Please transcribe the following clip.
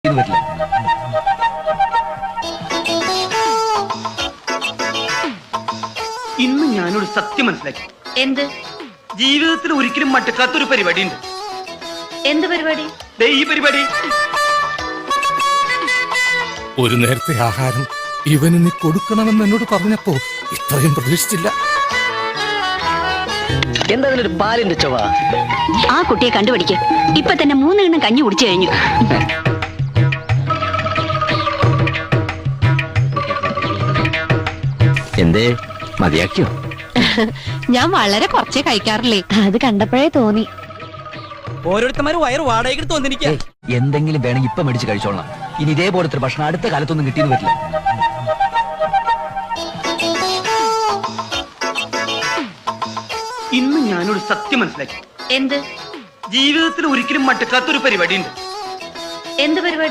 പറ്റില്ല. ഇന്ന് ഞാനൊരു സത്യം മനസ്സിലാക്കി. എന്ത്? ജീവിതത്തിൽ ഒരിക്കലും മട്ടക്കാത്തൊരു പരിപാടി ഉണ്ട്. എന്ത് പരിപാടി? ഈ പരിപാടി. ഒരു നേരത്തെ ആഹാരം ഇവന് നീ കൊടുക്കണമെന്ന് എന്നോട് പറഞ്ഞപ്പോ ഇത്രയും പ്രതീക്ഷിച്ചില്ല. എന്താ അതിലൊരു പാലിന്റെ ചൊവ? ആ കുട്ടിയെ കണ്ടുപിടിക്ക്. ഇപ്പൊ തന്നെ 3 എണ്ണം കഞ്ഞി കുടിച്ചു കഴിഞ്ഞു. എന്തേ മതിയാക്കിയോ? ഞാൻ വളരെ കുറച്ചേ കഴിക്കാറില്ലേ. അത് കണ്ടപ്പോഴേ തോന്നി. ഓരോരുത്തന്മാര് വയറ് വാടകയ്ക്ക് വന്നിരിക്കുക. എന്തെങ്കിലും വേണമെങ്കിൽ ഇപ്പൊ മേടിച്ച് കഴിച്ചോളാം. ഇനി ഇതേപോലത്തെ ഭക്ഷണം അടുത്ത കാലത്തൊന്നും കിട്ടിയെന്ന് പറ്റില്ല. ഇന്ന് ഞാനൊരു സത്യം മനസ്സിലാക്കി. എന്ത്? ജീവിതത്തിൽ ഒരിക്കലും മട്ടക്കാത്തൊരു പരിപാടി ഉണ്ട്. എന്ത് പരിപാടി?